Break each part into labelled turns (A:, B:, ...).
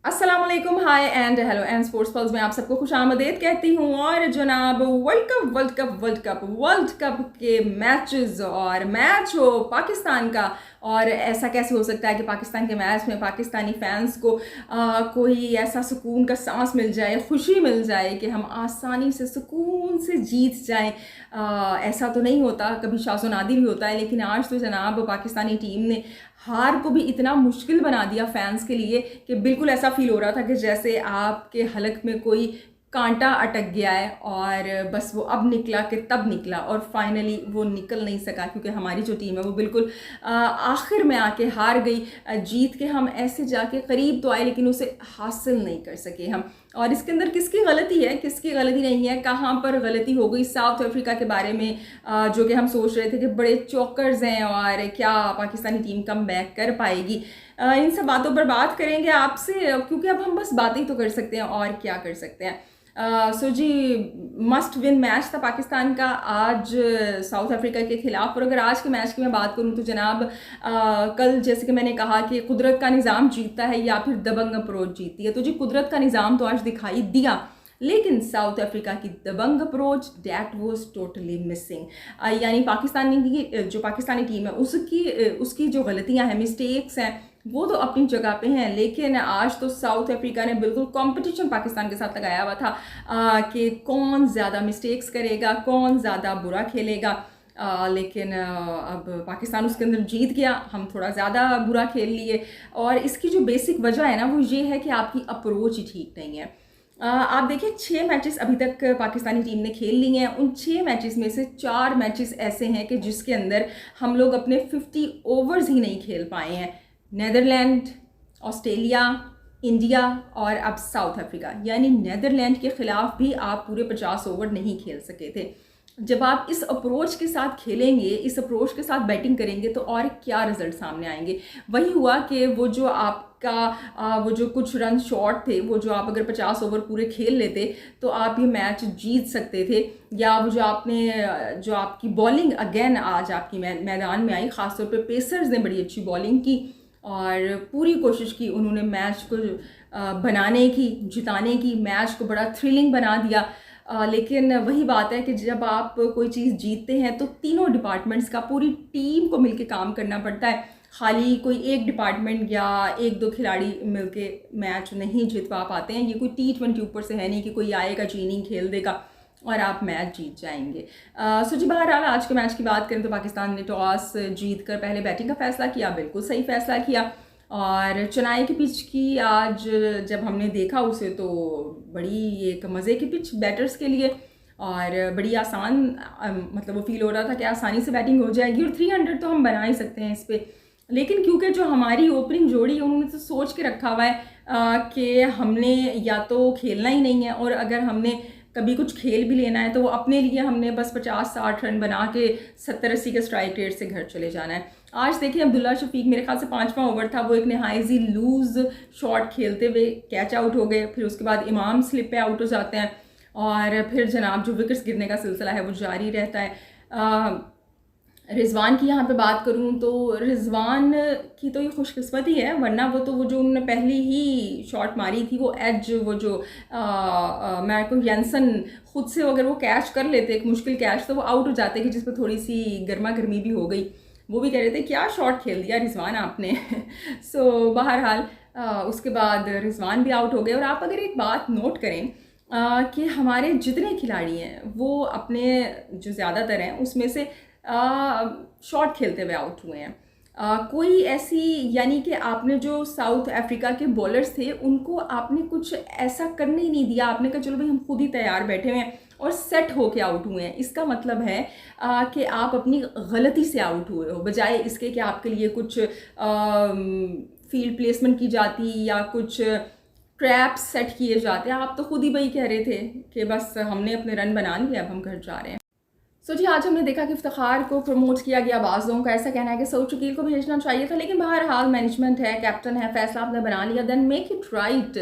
A: अस्सलाम वालेकुम, hi and hello and sports pulse में आप सबको खुशामदीद कहती हूँ। और जनाब वर्ल्ड कप के मैचेस और मैच हो पाकिस्तान का। और ऐसा कैसे हो सकता है कि पाकिस्तान के मैच में पाकिस्तानी फैंस को कोई ऐसा सुकून का सांस मिल जाए, खुशी मिल जाए कि हम आसानी से सुकून से जीत जाएं। ऐसा तो नहीं होता, कभी शाज़ो नादिर भी होता है, लेकिन आज तो जनाब पाकिस्तानी टीम ने हार को भी इतना मुश्किल बना दिया फैंस के लिए कि बिल्कुल ऐसा फील हो रहा था कि जैसे आपके हलक में कोई कांटा अटक गया है और बस वो अब निकला कि तब निकला, और फाइनली वो निकल नहीं सका क्योंकि हमारी जो टीम है वो बिल्कुल आखिर में आके हार गई। जीत के हम ऐसे जाके करीब तो आए लेकिन उसे हासिल नहीं कर सके हम। और इसके अंदर किसकी गलती है, किसकी गलती नहीं है, कहाँ पर गलती हो गई? साउथ अफ्रीका के बारे में जो कि हम सोच रहे थे कि बड़े चौकर्स हैं और क्या पाकिस्तानी टीम कम बैक कर पाएगी, इन सब बातों पर बात करेंगे आपसे, क्योंकि अब हम बस बातें ही तो कर सकते हैं और क्या कर सकते हैं। सो जी, मस्ट विन मैच था पाकिस्तान का आज साउथ अफ्रीका के खिलाफ। और अगर आज के मैच की मैं बात करूं तो जनाब कल जैसे कि मैंने कहा कि कुदरत का निज़ाम जीतता है या फिर दबंग अप्रोच जीतती है, तो जी कुदरत का निज़ाम तो आज दिखाई दिया, लेकिन साउथ अफ्रीका की दबंग approach that was totally missing. यानी पाकिस्तानी की जो पाकिस्तानी टीम है उसकी जो गलतियां हैं, मिस्टेक्स हैं, वो तो अपनी जगह पे हैं, लेकिन आज तो साउथ अफ्रीका ने बिल्कुल कंपटीशन पाकिस्तान के साथ लगाया हुआ था कि कौन ज़्यादा मिस्टेक्स करेगा, कौन ज़्यादा बुरा खेलेगा। लेकिन अब पाकिस्तान उसके अंदर जीत गया, हम थोड़ा ज़्यादा बुरा खेल लिए। और इसकी जो बेसिक वजह है ना वो ये है कि आपकी अप्रोच ही ठीक नहीं है। आप देखिए 6 मैचेस अभी तक पाकिस्तानी टीम ने खेल ली हैं। उन 6 मैचेस में से 4 मैचेस ऐसे हैं कि जिसके अंदर हम लोग अपने 50 ओवर्स ही नहीं खेल पाए हैं। नीदरलैंड, ऑस्ट्रेलिया, इंडिया और अब साउथ अफ्रीका, यानी नीदरलैंड के खिलाफ भी आप पूरे 50 ओवर नहीं खेल सके थे। जब आप इस अप्रोच के साथ खेलेंगे, इस अप्रोच के साथ बैटिंग करेंगे तो और क्या रिजल्ट सामने आएंगे? वही हुआ कि वो जो आपका वो जो कुछ रन शॉर्ट थे, वो जो आप अगर 50 ओवर पूरे खेल लेते तो आप ये मैच जीत सकते थे। या वो जो आपकी बॉलिंग अगेन आज आपकी मैदान में आई, ख़ासतौर पे पेसर्स ने बड़ी अच्छी बॉलिंग की और पूरी कोशिश की उन्होंने मैच को बनाने की, जिताने की, मैच को बड़ा थ्रिलिंग बना दिया। लेकिन वही बात है कि जब आप कोई चीज़ जीतते हैं तो तीनों डिपार्टमेंट्स का, पूरी टीम को मिलके काम करना पड़ता है। खाली कोई एक डिपार्टमेंट या एक दो खिलाड़ी मिलके मैच नहीं जितवा पाते हैं। ये कोई T20 ऊपर से है नहीं कि कोई आएगा चीनी खेल देगा और आप मैच जीत जाएंगे। सो जी, बहरहाल आज के मैच की बात करें तो पाकिस्तान ने टॉस जीत कर पहले बैटिंग का फैसला किया, बिल्कुल सही फैसला किया। और चेन्नई की पिच की आज जब हमने देखा उसे तो बड़ी एक मज़े की पिच बैटर्स के लिए, और बड़ी आसान, मतलब वो फील हो रहा था कि आसानी से बैटिंग हो जाएगी और 300 तो हम बना ही सकते हैं इस पर। लेकिन क्योंकि जो हमारी ओपनिंग जोड़ी है उन्होंने तो सोच के रखा हुआ है कि हमने या तो खेलना ही नहीं है, और अगर हमने कभी कुछ खेल भी लेना है तो वो अपने लिए हमने बस 50-60 रन बना के 70-80 के स्ट्राइक रेट से घर चले जाना है। आज देखिए अब्दुल्ला शफीक, मेरे ख्याल से 5वां ओवर था, वो एक नहायजी लूज शॉट खेलते हुए कैच आउट हो गए। फिर उसके बाद इमाम स्लिप पे आउट हो जाते हैं और फिर जनाब जो विकेट्स गिरने का सिलसिला है वो जारी रहता है। रिजवान की यहाँ पे बात करूँ तो रिजवान की तो ये खुशकिस्मती है, वरना वो जो उन्होंने पहली ही शॉट मारी थी वो एज, वो जो मार्को यानसन खुद से अगर वो कैच कर लेते एक मुश्किल कैच तो वो आउट हो जाते, कि जिस पर थोड़ी सी गर्मा गर्मी भी हो गई। वो भी कह रहे थे क्या शॉट खेल दिया रिजवान आपने। सो बहरहाल उसके बाद रिजवान भी आउट हो गए। और आप अगर एक बात नोट करें कि हमारे जितने खिलाड़ी हैं वो अपने जो ज़्यादातर हैं उसमें से शॉट खेलते हुए आउट हुए हैं। कोई ऐसी, यानी कि आपने जो साउथ अफ्रीका के बॉलर्स थे उनको आपने कुछ ऐसा करने ही नहीं दिया। आपने कहा चलो भाई हम खुद ही तैयार बैठे हुए हैं और सेट होके आउट हुए हैं। इसका मतलब है कि आप अपनी गलती से आउट हुए हो, बजाय इसके कि आपके लिए कुछ फील्ड प्लेसमेंट की जाती या कुछ ट्रैप्स सेट किए जाते। आप तो खुद ही वही कह रहे थे कि बस हमने अपने रन बना लिए, अब हम घर जा रहे हैं। सो जी, आज हमने देखा कि इफ्तिखार को प्रमोट किया गया। बाज़ लोगों का ऐसा कहना है कि सऊद शकील को भेजना चाहिए था, लेकिन बहरहाल मैनेजमेंट है, कैप्टन है, फैसला आपने बना लिया, देन मेक इट राइट।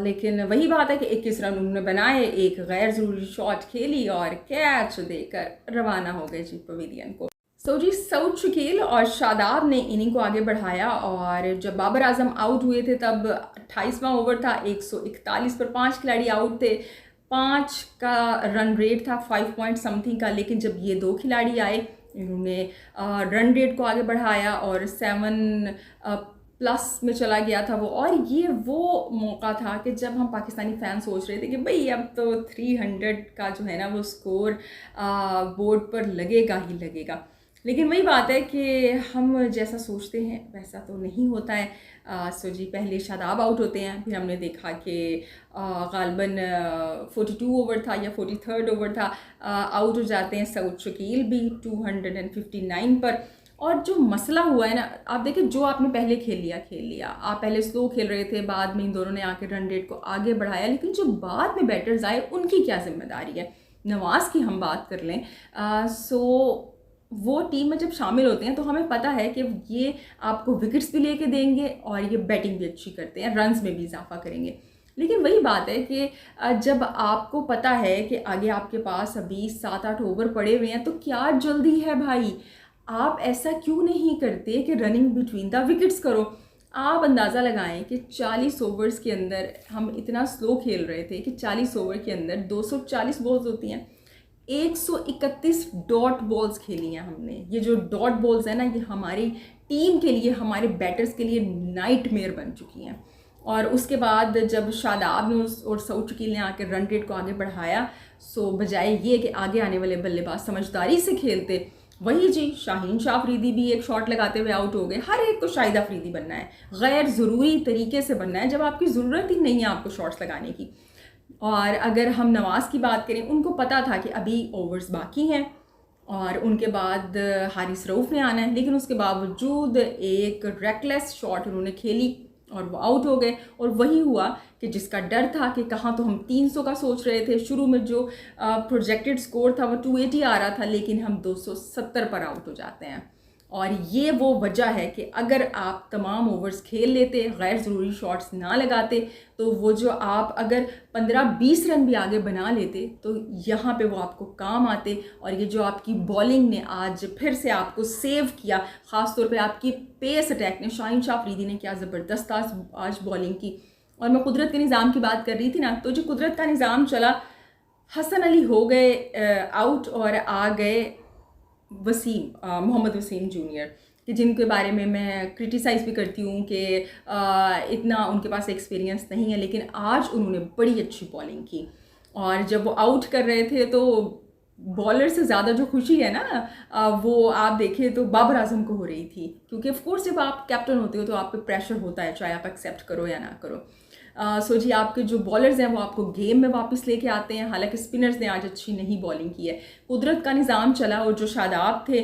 A: लेकिन वही बात है कि 21 रन उन्होंने बनाए, एक गैर ज़रूरी शॉट खेली और कैच देकर रवाना हो गए जी पवेलियन को। जी सऊद शकील और शादाब ने इनिंग को आगे बढ़ाया, और जब बाबर आजम आउट हुए थे तब 28वां ओवर था, 141 पर 5 खिलाड़ी आउट थे। 5 का रन रेट था 5 पॉइंट समथिंग का, लेकिन जब ये 2 खिलाड़ी आए इन्होंने रन रेट को आगे बढ़ाया और 7 प्लस में चला गया था वो। और ये वो मौका था कि जब हम पाकिस्तानी फ़ैन सोच रहे थे कि भाई अब तो 300 का जो है ना वो स्कोर बोर्ड पर लगेगा ही लगेगा, लेकिन वही बात है कि हम जैसा सोचते हैं वैसा तो नहीं होता है। जी पहले शादाब आउट होते हैं, फिर हमने देखा कि गालबन 42 ओवर था या 43rd ओवर था, आउट हो जाते हैं सऊद शकील भी 259 पर। और जो मसला हुआ है ना, आप देखिए जो आपने पहले खेल लिया, आप पहले स्लो खेल रहे थे, बाद में इन दोनों ने आके रन रेट को आगे बढ़ाया, लेकिन जो बाद में बैटर्स आए उनकी क्या जिम्मेदारी है। नवाज़ की हम बात कर लें, वो टीम में जब शामिल होते हैं तो हमें पता है कि ये आपको विकेट्स भी लेके देंगे और ये बैटिंग भी अच्छी करते हैं, रन्स में भी इजाफा करेंगे। लेकिन वही बात है कि जब आपको पता है कि आगे आपके पास अभी 7-8 ओवर पड़े हुए हैं तो क्या जल्दी है भाई, आप ऐसा क्यों नहीं करते कि रनिंग बिटवीन द विकेट्स करो। आप अंदाज़ा लगाएं कि 40 ओवर्स के अंदर हम इतना स्लो खेल रहे थे कि 40 ओवर के अंदर 240 बॉल्स होती हैं, 131 डॉट बॉल्स खेली हैं हमने। ये जो डॉट बॉल्स हैं ना, ये हमारी टीम के लिए, हमारे बैटर्स के लिए नाइटमेयर बन चुकी हैं। और उसके बाद जब शादाब ने और सऊद शकील ने आकर रन रेट को आगे बढ़ाया, बजाय ये कि आगे आने वाले बल्लेबाज समझदारी से खेलते, वही जी शाहीन शाह अफरीदी भी एक शॉट लगाते हुए आउट हो गए। हर एक को शाहिद अफरीदी बनना है, गैर ज़रूरी तरीके से बनना है जब आपकी ज़रूरत ही नहीं है आपको शॉट्स लगाने की। और अगर हम नवाज़ की बात करें, उनको पता था कि अभी ओवर्स बाकी हैं और उनके बाद हारिस रऊफ़ ने आना है, लेकिन उसके बावजूद एक रेकलेस शॉट उन्होंने खेली और वो आउट हो गए। और वही हुआ कि जिसका डर था कि कहाँ, तो हम 300 का सोच रहे थे, शुरू में जो प्रोजेक्टेड स्कोर था वो 280 आ रहा था, लेकिन हम 270 पर आउट हो जाते हैं। और ये वो वजह है कि अगर आप तमाम ओवर्स खेल लेते, गैर ज़रूरी शॉट्स ना लगाते, तो वो जो आप अगर 15-20 रन भी आगे बना लेते तो यहाँ पे वो आपको काम आते। और ये जो आपकी बॉलिंग ने आज फिर से आपको सेव किया, ख़ास तौर पे आपकी पेस अटैक ने, शाहीन शाह अफरीदी ने क्या ज़बरदस्त आज बॉलिंग की। और मैं कुदरत के निज़ाम की बात कर रही थी ना, तो जो कुदरत का निज़ाम चला, हसन अली हो गए आउट और आ गए मोहम्मद वसीम जूनियर, कि जिनके बारे में मैं क्रिटिसाइज़ भी करती हूँ कि इतना उनके पास एक्सपीरियंस नहीं है, लेकिन आज उन्होंने बड़ी अच्छी बॉलिंग की। और जब वो आउट कर रहे थे तो बॉलर से ज़्यादा जो खुशी है ना, वो आप देखें तो बाबर आजम को हो रही थी, क्योंकि ऑफ कोर्स जब आप कैप्टन होते हो तो आप पे प्रेशर होता है, चाहे आप एक्सेप्ट करो या ना करो। जी आपके जो बॉलर्स हैं वो आपको गेम में वापस लेके आते हैं। हालांकि स्पिनर्स ने आज अच्छी नहीं बॉलिंग की है, कुदरत का निज़ाम चला, और जो शादाब थे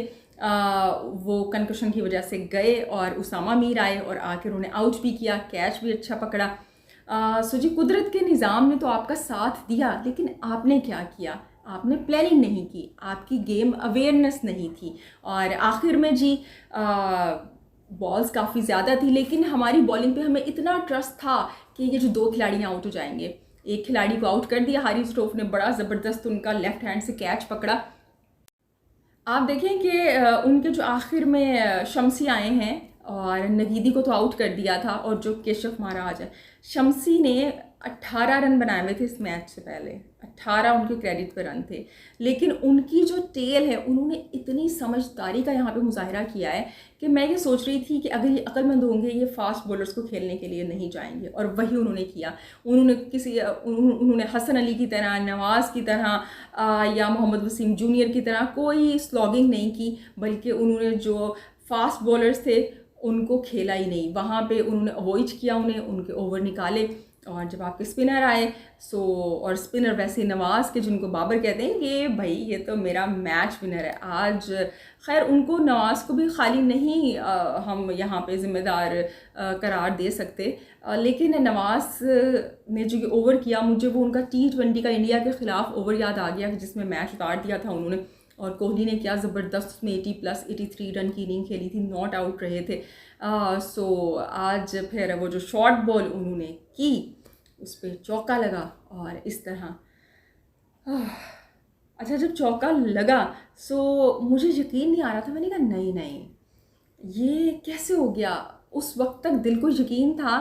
A: वो कंकशन की वजह से गए और उसामा मीर आए और आके उन्होंने आउट भी किया, कैच भी अच्छा पकड़ा। जी कुदरत के निज़ाम ने तो आपका साथ दिया, लेकिन आपने क्या किया, आपने प्लानिंग नहीं की, आपकी गेम अवेयरनेस नहीं थी। और आखिर में जी बॉल्स काफ़ी ज़्यादा थी, लेकिन हमारी बॉलिंग पे हमें इतना ट्रस्ट था कि ये जो 2 खिलाड़ी आउट हो जाएंगे। एक खिलाड़ी को आउट कर दिया, हारिस रऊफ ने बड़ा ज़बरदस्त उनका लेफ़्ट हैंड से कैच पकड़ा। आप देखें कि उनके जो आखिर में शम्सी आए हैं और नगीदी को तो आउट कर दिया था, और जो केशव महाराज है, शम्सी ने 18 रन बनाए हुए थे इस मैच से पहले, 18 उनके क्रेडिट पे रन थे, लेकिन उनकी जो टेल है, उन्होंने इतनी समझदारी का यहाँ पे मुजाहिरा किया है कि मैं ये सोच रही थी कि अगर ये अक्लमंद होंगे ये फास्ट बॉलर्स को खेलने के लिए नहीं जाएंगे, और वही उन्होंने किया। उन्होंने हसन अली की तरह, नवाज़ की तरह या मोहम्मद वसीम जूनियर की तरह कोई स्लॉगिंग नहीं की, बल्कि उन्होंने जो फास्ट बॉलर्स थे उनको खेला ही नहीं, वहाँ पे उन्होंने अवॉइड किया, उनके ओवर निकाले। और जब आपके स्पिनर आए और स्पिनर वैसे नवाज़ के, जिनको बाबर कहते हैं, कि भाई ये तो मेरा मैच विनर है आज। खैर उनको, नवाज़ को भी खाली नहीं हम यहाँ पे ज़िम्मेदार करार दे सकते, लेकिन नवाज़ ने जो ओवर किया, मुझे वो उनका T20 का इंडिया के ख़िलाफ़ ओवर याद आ गया जिसमें मैच उतार दिया था उन्होंने। और कोहली ने क्या ज़बरदस्त उसमें 80+ 83 रन की इनिंग खेली थी, नॉट आउट रहे थे। आज फिर वो जो शॉर्ट बॉल उन्होंने की, उस पर चौका लगा और इस तरह अच्छा, जब चौका लगा सो मुझे यकीन नहीं आ रहा था। मैंने कहा नहीं नहीं, ये कैसे हो गया। उस वक्त तक दिल को यकीन था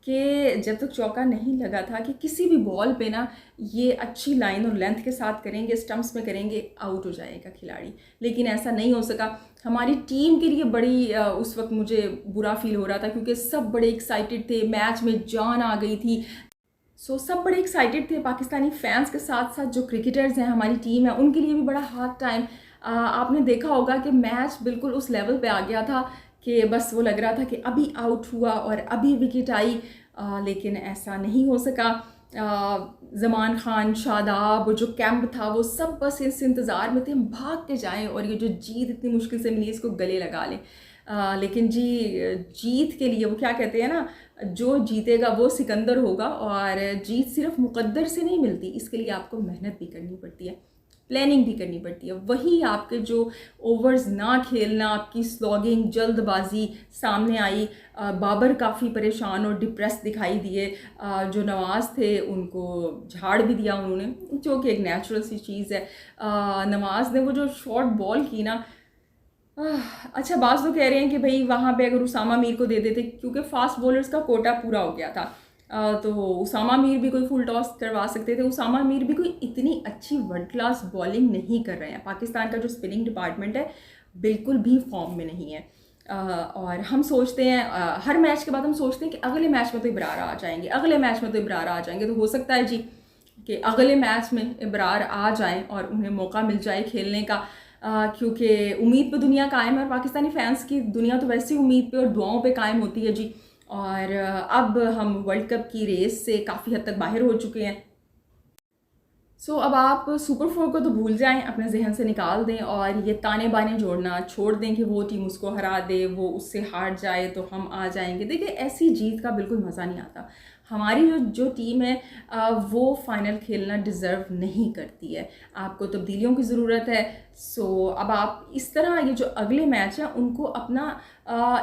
A: कि जब तक चौका नहीं लगा था कि किसी भी बॉल पे ना ये अच्छी लाइन और लेंथ के साथ करेंगे, स्टंप्स में करेंगे, आउट हो जाएगा खिलाड़ी। लेकिन ऐसा नहीं हो सका। हमारी टीम के लिए बड़ी उस वक्त मुझे बुरा फील हो रहा था, क्योंकि सब बड़े एक्साइटेड थे, मैच में जान आ गई थी। सब बड़े एक्साइटेड थे। पाकिस्तानी फैंस के साथ साथ जो क्रिकेटर्स हैं, हमारी टीम है, उनके लिए भी बड़ा हार्ड टाइम। आपने देखा होगा कि मैच बिल्कुल उस लेवल पे आ गया था कि बस वो लग रहा था कि अभी आउट हुआ और अभी विकेट आई। लेकिन ऐसा नहीं हो सका। ज़मान खान, शादाब, जो कैंप था, वो सब बस इस इंतज़ार में थे हम भाग के जाएं और ये जो जीत इतनी मुश्किल से मिली इसको गले लगा लें। लेकिन जी, जीत के लिए वो क्या कहते हैं ना, जो जीतेगा वो सिकंदर होगा। और जीत सिर्फ मुकद्दर से नहीं मिलती, इसके लिए आपको मेहनत भी करनी पड़ती है, प्लानिंग भी करनी पड़ती है। वही आपके जो ओवर्स ना खेलना, आपकी स्लॉगिंग, जल्दबाजी सामने आई। बाबर काफ़ी परेशान और डिप्रेस दिखाई दिए। जो नवाज़ थे उनको झाड़ भी दिया उन्होंने, जो कि एक नेचुरल सी चीज़ है। नवाज़ ने वो जो शॉर्ट बॉल की ना, अच्छा, बाज़ तो कह रहे हैं कि भाई वहाँ पे अगर उसामा मीर को दे देते, क्योंकि फास्ट बॉलर्स का कोटा पूरा हो गया था, तो उसामा मीर भी कोई फुल टॉस करवा सकते थे। उसामा मीर भी कोई इतनी अच्छी वर्ल्ड क्लास बॉलिंग नहीं कर रहे हैं। पाकिस्तान का जो स्पिनिंग डिपार्टमेंट है बिल्कुल भी फॉर्म में नहीं है। और हम सोचते हैं, हर मैच के बाद हम सोचते हैं कि अगले मैच में तो इब्रार आ जाएंगे, अगले मैच में तो इब्रार आ जाएंगे। तो हो सकता है जी कि अगले मैच में इब्रार आ जाएं और उन्हें मौका मिल जाए खेलने का। क्योंकि उम्मीद पे दुनिया कायम है, और पाकिस्तानी फैंस की दुनिया तो वैसे ही उम्मीद पे और दुआओं पे कायम होती है जी। और अब हम वर्ल्ड कप की रेस से काफ़ी हद तक बाहर हो चुके हैं। अब आप सुपर 4 को तो भूल जाएं, अपने जहन से निकाल दें, और ये ताने बाने जोड़ना छोड़ दें कि वो टीम उसको हरा दे, वो उससे हार जाए तो हम आ जाएंगे। देखिए, ऐसी जीत का बिल्कुल मज़ा नहीं आता। हमारी जो टीम है वो फाइनल खेलना डिज़र्व नहीं करती है। आपको तब्दीलियों की ज़रूरत है। अब आप इस तरह ये जो अगले मैच हैं उनको अपना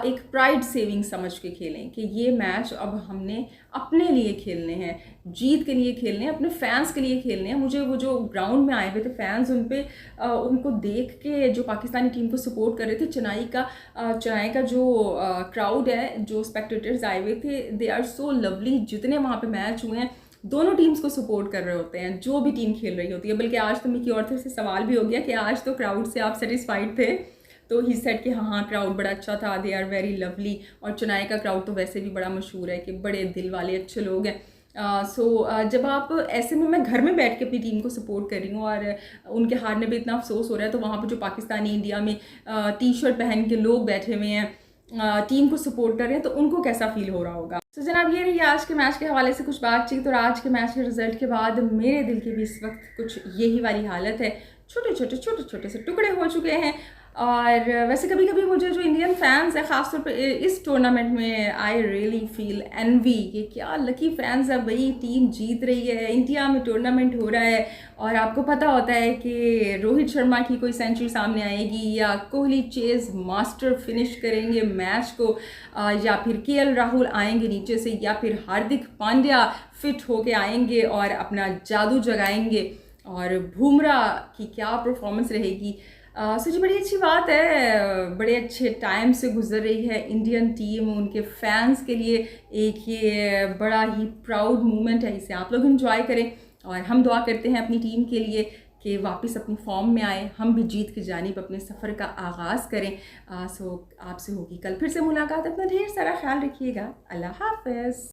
A: एक प्राइड सेविंग समझ के खेलें कि ये मैच अब हमने अपने लिए खेलने हैं, जीत के लिए खेलने हैं, अपने फैंस के लिए खेलने हैं। मुझे वो जो ग्राउंड में आए हुए थे फैंस, उनको देख के जो पाकिस्तानी टीम को सपोर्ट कर रहे थे, चेन्नई का जो क्राउड है, जो स्पेक्टेटर्स आए हुए थे, दे आर सो लवली। जितने वहाँ पे मैच हुए हैं, दोनों टीम्स को सपोर्ट कर रहे होते हैं, जो भी टीम खेल रही होती है। बल्कि आज तो मिकी ऑर्थर से सवाल भी हो गया कि आज तो क्राउड से आप सेटिस्फाइड थे, तो ही सेड कि हाँ क्राउड बड़ा अच्छा था, दे आर वेरी लवली। और चेन्नई का क्राउड तो वैसे भी बड़ा मशहूर है कि बड़े दिल वाले अच्छे लोग हैं। जब आप ऐसे में, मैं घर में बैठ के अपनी टीम को सपोर्ट कर रही हूँ और उनके हारने पे इतना अफसोस हो रहा है, तो वहाँ पर जो पाकिस्तानी इंडिया में टी शर्ट पहन के लोग बैठे हुए हैं, टीम को सपोर्ट कर रहे हैं, तो उनको कैसा फील हो रहा होगा। जनाब, ये रही आज के मैच के हवाले से कुछ बातचीत। और आज के मैच के रिजल्ट के बाद मेरे दिल की भी इस वक्त कुछ यही वाली हालत है। छोटे से टुकड़े हो चुके हैं। और वैसे कभी कभी मुझे जो इंडियन फैंस है, ख़ासतौर पे इस टूर्नामेंट में, आई रियली फील एनवी। ये क्या लकी फैंस है भाई, टीम जीत रही है, इंडिया में टूर्नामेंट हो रहा है, और आपको पता होता है कि रोहित शर्मा की कोई सेंचुरी सामने आएगी, या कोहली चेज मास्टर फिनिश करेंगे मैच को, या फिर केएल राहुल आएंगे नीचे से, या फिर हार्दिक पांड्या फिट होके आएंगे और अपना जादू जगाएंगे, और बुमराह की क्या परफॉर्मेंस रहेगी। जी, बड़ी अच्छी बात है। बड़े अच्छे टाइम से गुजर रही है इंडियन टीम। उनके फैंस के लिए एक ये बड़ा ही प्राउड मोमेंट है, इसे आप लोग एंजॉय करें। और हम दुआ करते हैं अपनी टीम के लिए कि वापस अपनी फॉर्म में आए, हम भी जीत की जानिब अपने सफ़र का आगाज़ करें। आपसे होगी कल फिर से मुलाकात। अपना ढेर सारा ख्याल रखिएगा। अल्लाह हाफ़िज़।